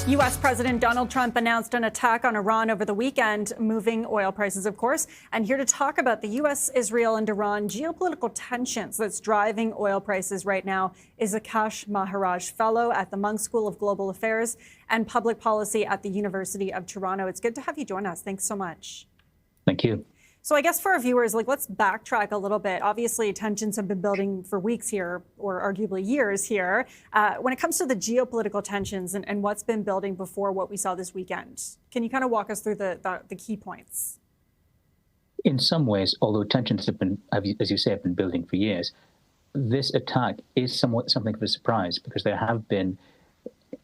U.S. President Donald Trump announced an attack on Iran over the weekend, moving oil prices, of course. And here to talk about the U.S., Israel and Iran geopolitical tensions that's driving oil prices right now is Akaash Maharaj, fellow at the Munk School of Global Affairs and Public Policy at the University of Toronto. It's good to have you join us. Thanks so much. Thank you. So I guess for our viewers, let's backtrack a little bit. Obviously, tensions have been building for weeks here, or arguably years here. When it comes to the geopolitical tensions and what's been building before what we saw this weekend, can you kind of walk us through the key points? In some ways, although tensions have been, as you say, have been building for years, this attack is somewhat something of a surprise because there have been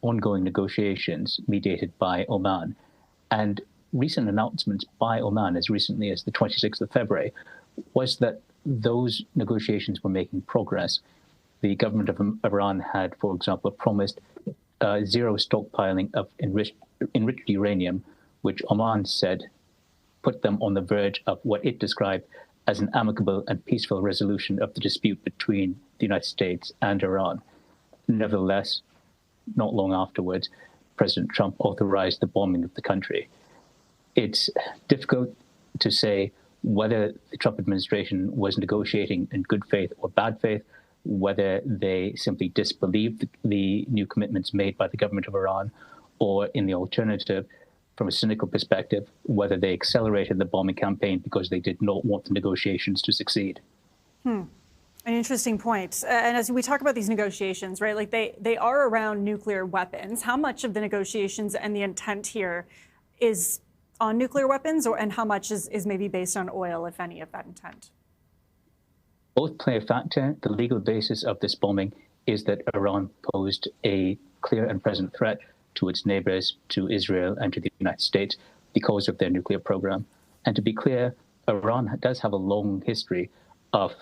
ongoing negotiations mediated by Oman. And recent announcements by Oman, as recently as the 26th of February, was that those negotiations were making progress. The government of Iran had, for example, promised zero stockpiling of enriched uranium, which Oman said put them on the verge of what it described as an amicable and peaceful resolution of the dispute between the United States and Iran. Nevertheless, not long afterwards, President Trump authorized the bombing of the country. It's difficult to say whether the Trump administration was negotiating in good faith or bad faith, whether they simply disbelieved the new commitments made by the government of Iran, or in the alternative, from a cynical perspective, whether they accelerated the bombing campaign because they did not want the negotiations to succeed. An interesting point. And as we talk about these negotiations, right, they are around nuclear weapons. How much of the negotiations and the intent here is on nuclear weapons, and how much is maybe based on oil, if any, of that intent? Both play a factor. The legal basis of this bombing is that Iran posed a clear and present threat to its neighbors, to Israel and to the United States because of their nuclear program. And to be clear, Iran does have a long history of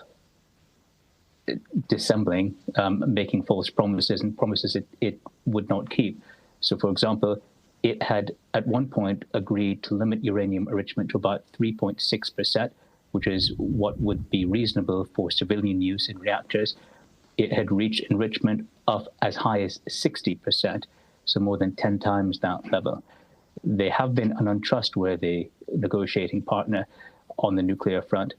dissembling, making false promises and promises it would not keep. So, for example, it had at one point agreed to limit uranium enrichment to about 3.6%, which is what would be reasonable for civilian use in reactors. It had reached enrichment of as high as 60%, so more than 10 times that level. They have been an untrustworthy negotiating partner on the nuclear front.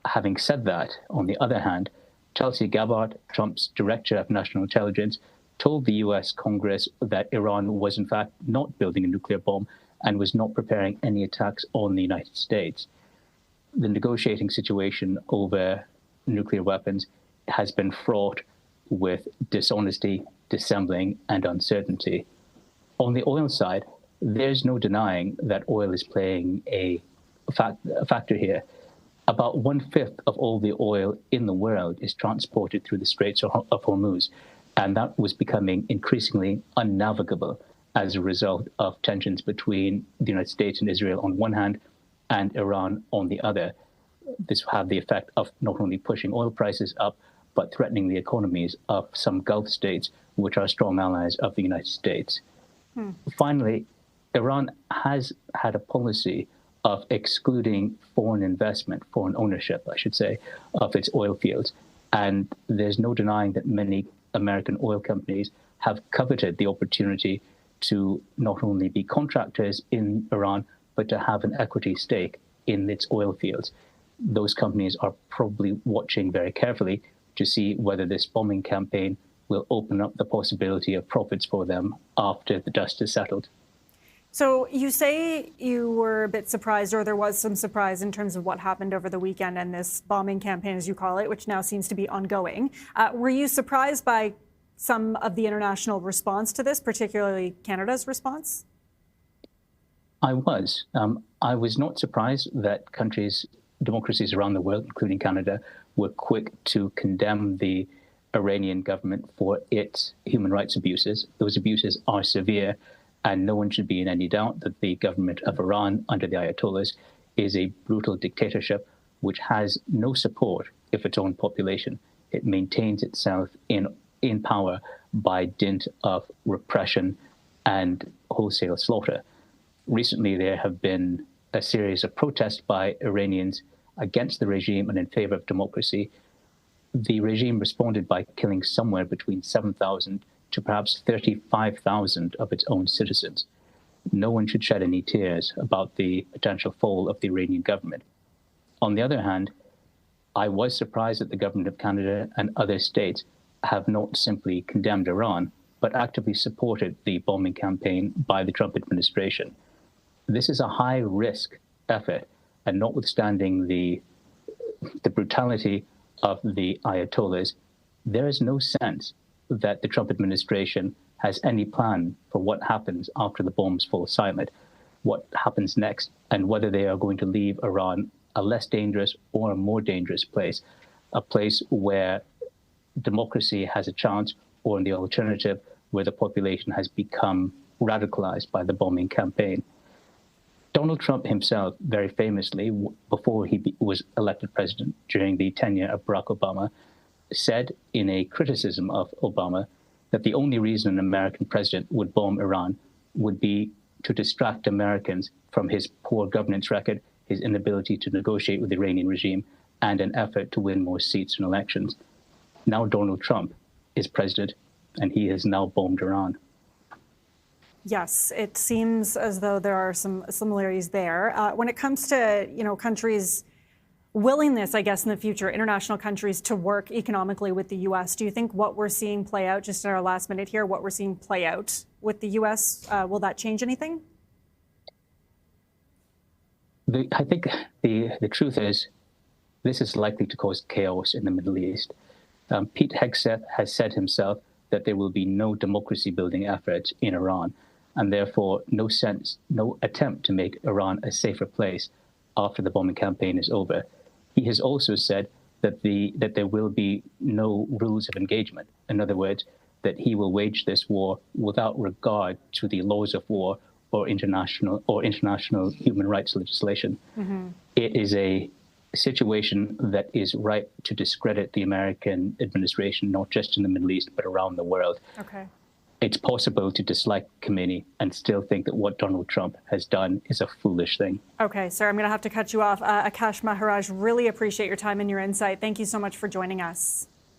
Having said that, on the other hand, Tulsi Gabbard, Trump's director of national intelligence, told the U.S. Congress that Iran was in fact not building a nuclear bomb and was not preparing any attacks on the United States. The negotiating situation over nuclear weapons has been fraught with dishonesty, dissembling, and uncertainty. On the oil side, there's no denying that oil is playing a factor here. About 1/5 of all the oil in the world is transported through the Straits of Hormuz. And that was becoming increasingly unnavigable as a result of tensions between the United States and Israel on one hand and Iran on the other. This had the effect of not only pushing oil prices up, but threatening the economies of some Gulf states, which are strong allies of the United States. Finally, Iran has had a policy of excluding foreign investment, foreign ownership, I should say, of its oil fields. And there's no denying that many American oil companies have coveted the opportunity to not only be contractors in Iran, but to have an equity stake in its oil fields. Those companies are probably watching very carefully to see whether this bombing campaign will open up the possibility of profits for them after the dust is settled. So you say you were a bit surprised, or there was some surprise in terms of what happened over the weekend and this bombing campaign, as you call it, which now seems to be ongoing. Were you surprised by some of the international response to this, particularly Canada's response? I was. I was not surprised that democracies around the world, including Canada, were quick to condemn the Iranian government for its human rights abuses. Those abuses are severe. And no one should be in any doubt that the government of Iran under the Ayatollahs is a brutal dictatorship which has no support of its own population. It maintains itself in power by dint of repression and wholesale slaughter. Recently, there have been a series of protests by Iranians against the regime and in favor of democracy. The regime responded by killing somewhere between 7,000 to perhaps 35,000 of its own citizens. No one should shed any tears about the potential fall of the Iranian government. On the other hand, I was surprised that the government of Canada and other states have not simply condemned Iran, but actively supported the bombing campaign by the Trump administration. This is a high-risk effort, and notwithstanding the brutality of the Ayatollahs, there is no sense that the Trump administration has any plan for what happens after the bombs fall silent, what happens next, and whether they are going to leave Iran a less dangerous or a more dangerous place, a place where democracy has a chance, or in the alternative, where the population has become radicalized by the bombing campaign. Donald Trump himself, very famously, before he was elected president during the tenure of Barack Obama, said in a criticism of Obama that the only reason an American president would bomb Iran would be to distract Americans from his poor governance record, his inability to negotiate with the Iranian regime, and an effort to win more seats in elections. Now Donald Trump is president, and he has now bombed Iran. Yes, it seems as though there are some similarities there. When it comes to, countries' willingness, I guess, in the future, international countries to work economically with the U.S., do you think what we're seeing play out, just in our last minute here, what we're seeing play out with the U.S., will that change anything? I think the truth is this is likely to cause chaos in the Middle East. Pete Hegseth has said himself that there will be no democracy-building efforts in Iran, and therefore no attempt to make Iran a safer place after the bombing campaign is over. He has also said that there will be no rules of engagement. In other words, that he will wage this war without regard to the laws of war or international human rights legislation. Mm-hmm. It is a situation that is ripe to discredit the American administration, not just in the Middle East, but around the world. Okay. It's possible to dislike Khomeini and still think that what Donald Trump has done is a foolish thing. Okay, sir, I'm going to have to cut you off. Akaash Maharaj, really appreciate your time and your insight. Thank you so much for joining us.